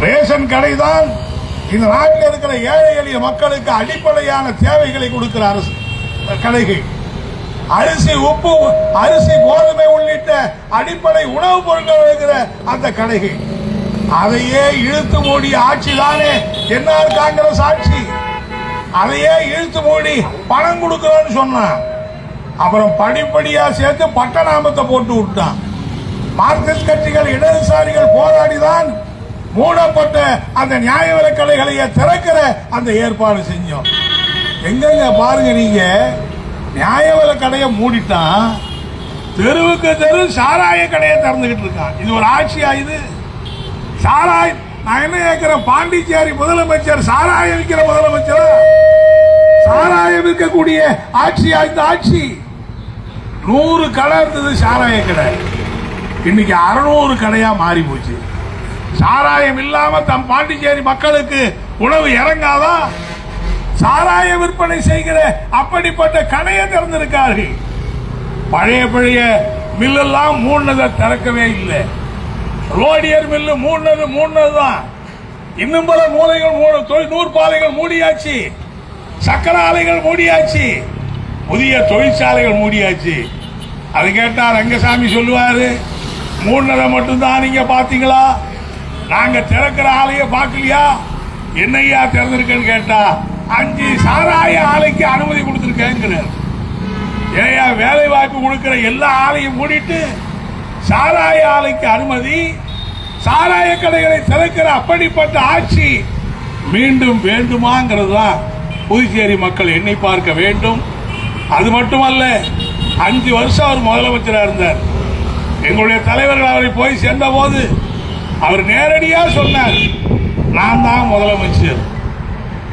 Ration கடை தான் இந்த நாட்டில் இருக்கிற ஏழை எளிய மக்களுக்கு அடிப்படையான தேவைகளை கொடுக்கிற அரசு கடைகள். அரிசி, உப்பு, அரிசி, கோதுமை உள்ளிட்ட அடிப்படை உணவுப் பொருட்கள் இருக்கிற அந்த கடைகள். அதையே இழுத்து மூடிய ஆட்சி தானே என்ஆர் காங்கிரஸ் ஆட்சி. அதையே இழுத்து மூடி பணம் கொடுக்கிறோன்னு சொன்னான். அப்புறம் படிப்படியா சேர்த்து பட்டநாமத்தை போட்டு விட்டான். மார்க்சிஸ்ட் கட்சிகள், இடதுசாரிகள் போராடிதான் மூடப்பட்ட அந்த நியாய விலைக் கடைகளையே திறக்கிற அந்த ஏற்பாடு செஞ்சோம். எங்க பாருங்க, நீங்க நியாய விலைக் கடையை மூடிட்டான், தெருவுக்கு தெரு சாராய கடையை திறந்துகிட்டு இருக்கான். இது ஒரு ஆட்சியா? இது சாராய, நான் என்ன கேட்கிறேன், பாண்டிச்சேரி முதலமைச்சர் சாராயம் விற்கிற முதலமைச்சர், சாராயம் விற்கக்கூடிய ஆட்சியா இந்த ஆட்சி? 100 கடை இருந்தது சாராய கடை, இன்னைக்கு 600 கடையா மாறி போச்சு. சாராயம் இல்லாம தம் பாண்டிச்சேரி மக்களுக்கு உணவு இறங்காதா? சாராய விற்பனை செய்கிற அப்படிப்பட்ட கடையை திறந்திருக்கார்கள். பழைய மில்லெல்லாம் மூணதை திறக்கவே இல்லை. ரோடியர் மில்லு மூணதுதான். இன்னும் பல மூலைகள், நூற்பாலைகள் மூடியாச்சு, சக்கர ஆலைகள் மூடியாச்சு, புதிய தொழிற்சாலைகள் மூடியாச்சு. அது கேட்டா ரங்கசாமி சொல்லுவாரு, மூணதை மட்டும்தான் நீங்க பாத்தீங்களா, நாங்க திறக்கிற ஆலையை பார்க்கலையா? என்னையா திறந்திருக்கேன்னு கேட்டா 5 சாராய ஆலைக்கு அனுமதி கொடுத்திருக்கேங்கிறார். ஏயா வேலை வாய்ப்பு கொடுக்கிற எல்லா ஆலையும் மூடிட்டு சாராய ஆலைக்கு அனுமதி, சாராய கடைகளை திறக்கிற அப்படிப்பட்ட ஆட்சி மீண்டும் வேண்டுமாங்கிறது தான் புதுச்சேரி மக்கள் எண்ணி பார்க்க வேண்டும். அது மட்டுமல்ல, 5 வருஷம் அவர் முதலமைச்சராக இருந்தார். எங்களுடைய தலைவர்கள் அவரை போய் சேர்ந்த போது அவர் நேரடியா சொன்னார், நான் தான் முதலமைச்சர்,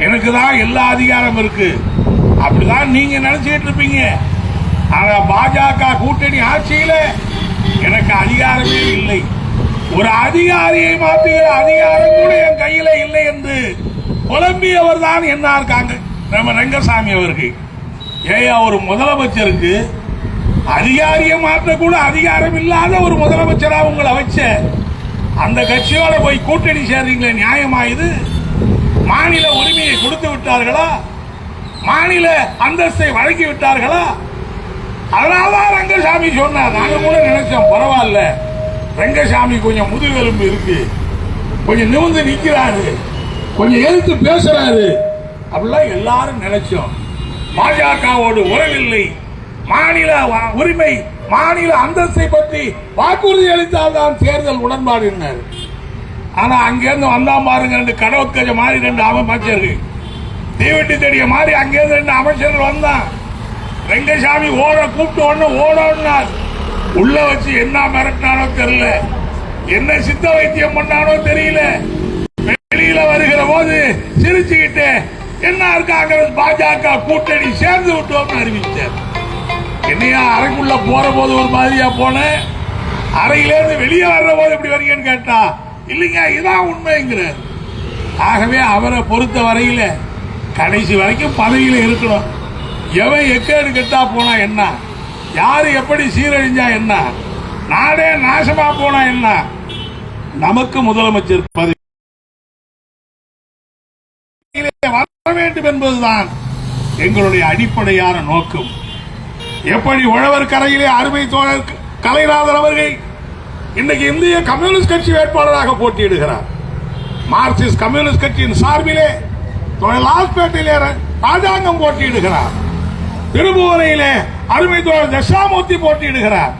எனக்கு தான் எல்லா அதிகாரம் இருக்கு. அப்படிதான் நீங்க நினைச்சுட்டு இருப்பீங்க. ஆனா பாஜக கூட்டணி ஆட்சியில எனக்கு அதிகாரமே இல்லை, ஒரு அதிகாரியை மாற்றுகிற அதிகாரம் கூட என் கையில இல்லை என்று புலம்பியவர் தான் என்ஆர் காங்கிரஸ் நம்ம ரங்கசாமி அவர்கள். ஏயா ஒரு முதலமைச்சருக்கு அதிகாரியை மாற்ற கூட அதிகாரம் இல்லாத ஒரு முதலமைச்சரா உங்களை வச்ச அந்த கட்சியோட போய் கூட்டணி சேர்றீங்களே, நியாயமா இது? மாநில உரிமையை கொடுத்து விட்டார்களா? மாநில அந்தஸ்தை வழங்கி விட்டார்களா? அதனாலதான் ரங்கசாமி சொன்னார். நாங்க கூட நினைச்சோம், பரவாயில்ல, ரங்கசாமி கொஞ்சம் முதுகெலும்பு இருக்கு, கொஞ்சம் நிமிர்ந்து நிக்கிறாரு, கொஞ்சம் எதிர்த்து பேசுறாரு அப்படிலாம் எல்லாரும் நினைச்சோம். பாஜகவோடு உறவில்லை, மாநில உரிமை, மாநில அந்தஸ்தை பற்றி வாக்குறுதி அளித்தால் தான் தேர்தல் உடன்பாடு. ஆனா அங்கிருந்து வந்தா பாருங்க, 2 கடவுட்கஜ மாதிரி 2 அமைச்சர்கள், தீவெட்டி தெரிய மாதிரி அங்கிருந்து 2 அமைச்சர்கள் வந்தான். ரங்கசாமி கூப்பிட்டு ஓடனார். உள்ள வச்சு என்ன மிரட்டினானோ தெரியல, என்ன சித்த வைத்தியம் பண்ணானோ தெரியல. வெளியில வருகிற போது சிரிச்சுக்கிட்டு என்ஆர் காங்கிரஸ் பாஜக கூட்டணி சேர்ந்து விட்டோம்னு அறிவிச்சார். என்னையா அறைக்குள்ள போற போது ஒரு மாதிரியா போன, அறையிலிருந்து வெளியே வர்ற போது எப்படி வரீங்கன்னு கேட்டா, இல்லைங்க இதான் உண்மைங்கிறார். ஆகவே அவரை பொறுத்த வரையில கடைசி வரைக்கும் பதவியில இருக்கணும். எவன் எக்கேடு கெட்டா போனா என்ன, யாரு எப்படி சீரழிஞ்சா என்ன, நாடே நாசமா போனா என்ன, நமக்கு முதலமைச்சர் பதவி வர வேண்டும் என்பதுதான் எங்களுடைய அடிப்படையான நோக்கம். எப்படி உழவர் கரையிலே அருமை தோழர் கலைநாதன் அவர்கள் இன்னைக்கு இந்திய கம்யூனிஸ்ட் கட்சி வேட்பாளராக போட்டியிடுகிறார். மார்க்சிஸ்ட் கம்யூனிஸ்ட் கட்சியின் சார்பிலே லாஸ்பேட்டையிலே ராஜாங்கம் போட்டியிடுகிறார். திருபுவனையிலே அருமை தோழர் தட்சாமூர்த்தி போட்டியிடுகிறார்.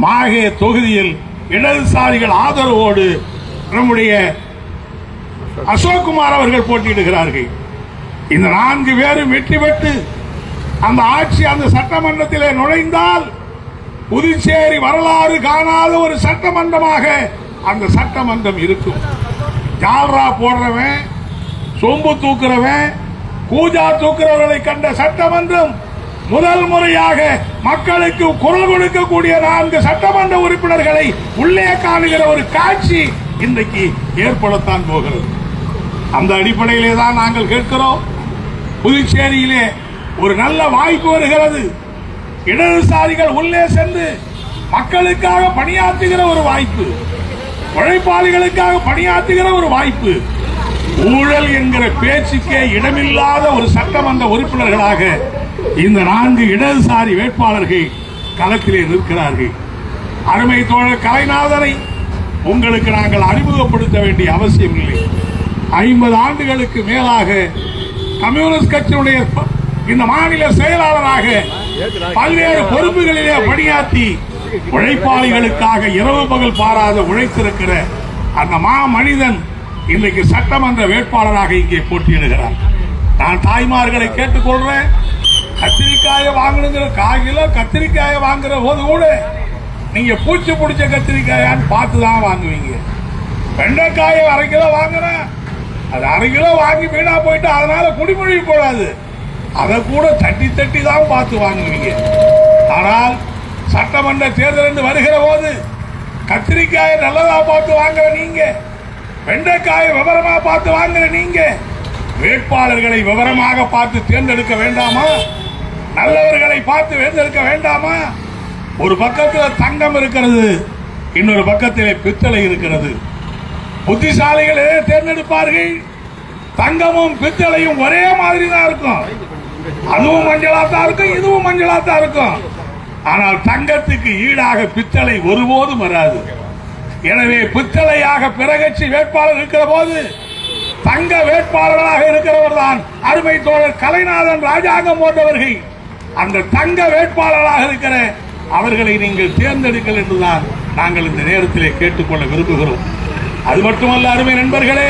மாஹே தொகுதியில் இடதுசாரிகள் ஆதரவோடு நம்முடைய அசோக்குமார் அவர்கள் போட்டியிடுகிறார்கள். இந்த 4 பேரும் வெற்றி பெற்று அந்த ஆட்சி அந்த சட்டமன்றத்திலே நுழைந்தால் புதுச்சேரி வரலாறு காணாத ஒரு சட்டமன்றமாக அந்த சட்டமன்றம் இருக்கும். ஜால்ரா போடுறவன், சொம்பு தூக்குறவன், கூஜா தூக்குறவர்களை கண்ட சட்டமன்றம் முதல் முறையாக மக்களுக்கு குரல் கொடுக்கக்கூடிய 4 சட்டமன்ற உறுப்பினர்களை உள்ளே காணுகிற ஒரு காட்சி இன்றைக்கு ஏற்படத்தான் போகிறது. அந்த அடிப்படையிலே தான் நாங்கள் கேட்கிறோம். புதுச்சேரியிலே ஒரு நல்ல வாய்ப்பு வருகிறது. இடதுசாரிகள் உள்ளே சென்று மக்களுக்காக பணியாற்றுகிற ஒரு வாய்ப்பு. உழைப்பாளிகளுக்காக பணியாற்றுகிற ஒரு வாய்ப்பு. ஊழல் என்கிற பேச்சுக்கே இடமில்லாத ஒரு சட்டமன்ற உறுப்பினர்களாக இந்த 4 இடதுசாரி வேட்பாளர்கள் களத்திலே நிற்கிறார்கள். அருமை தோழர் கலைநாதனை உங்களுக்கு நாங்கள் அறிமுகப்படுத்த வேண்டிய அவசியம் இல்லை. 50 ஆண்டுகளுக்கு மேலாக கம்யூனிஸ்ட் கட்சியுடைய இந்த மாநில செயலாளராக பல்வேறு பொறுப்புகளிலே பணியாற்றி உழைப்பாளிகளுக்காக இரவு பகல் பாராத உழைத்திருக்கிற அந்த மனிதன் இன்றைக்கு சட்டமன்ற வேட்பாளராக இங்கே போட்டியிடுகிறார். நான் தாய்மார்களை கேட்டுக்கொள்றேன், கத்திரிக்காயை வாங்கணுங்கிற காய்கிலோ கத்திரிக்காயை வாங்குற போது கூட நீங்க பூச்சி பிடிச்ச கத்திரிக்காயான்னு பார்த்துதான் வாங்குவீங்க. வெண்டைக்காயை 1/2 கிலோ வாங்குறேன், அது 1/2 கிலோ வாங்கி வீணா போயிட்டு அதனால குடிமொழி கூடாது, அதை கூட தட்டி தட்டி தான் பார்த்து வாங்குவீங்க. ஆனால் சட்டமன்ற தேர்தல் என்று வருகிற போது கத்திரிக்காயை நல்லதா பார்த்து வாங்குற நீங்க, வெண்டைக்காயை விவரமா பார்த்து வாங்குற நீங்க, வேட்பாளர்களை விவரமாக பார்த்து தேர்ந்தெடுக்க வேண்டாமா? நல்லவர்களை பார்த்து தேர்ந்தெடுக்க வேண்டாமா? ஒரு பக்கத்தில் தங்கம் இருக்கிறது, இன்னொரு பக்கத்தில் பித்தளை இருக்கிறது. புத்திசாலிகளே தேர்ந்தெடுப்பார்கள். தங்கமும் பித்தளையும் ஒரே மாதிரி தான் இருக்கும், அதுவும் மஞ்சளாத்தான் இருக்கும், இதுவும் மஞ்சளாத்தான் இருக்கும். ஆனால் தங்கத்துக்கு ஈடாக பித்தளை ஒருபோதும் வராது. எனவே பித்தளையாக பிறகட்சி வேட்பாளர் இருக்கிற போது தங்க வேட்பாளராக இருக்கிறவர் தான் அருமை தோழர் கலைநாதன் ராஜாங்கம் போன்றவர்கள். அந்த தங்க வேட்பாளராக இருக்கிற அவர்களை நீங்கள் தேர்ந்தெடுங்கள் என்றுதான் நாங்கள் இந்த நேரத்திலே கேட்டுக்கொள்ள விரும்புகிறோம். அது மட்டுமல்ல அருமை நண்பர்களே,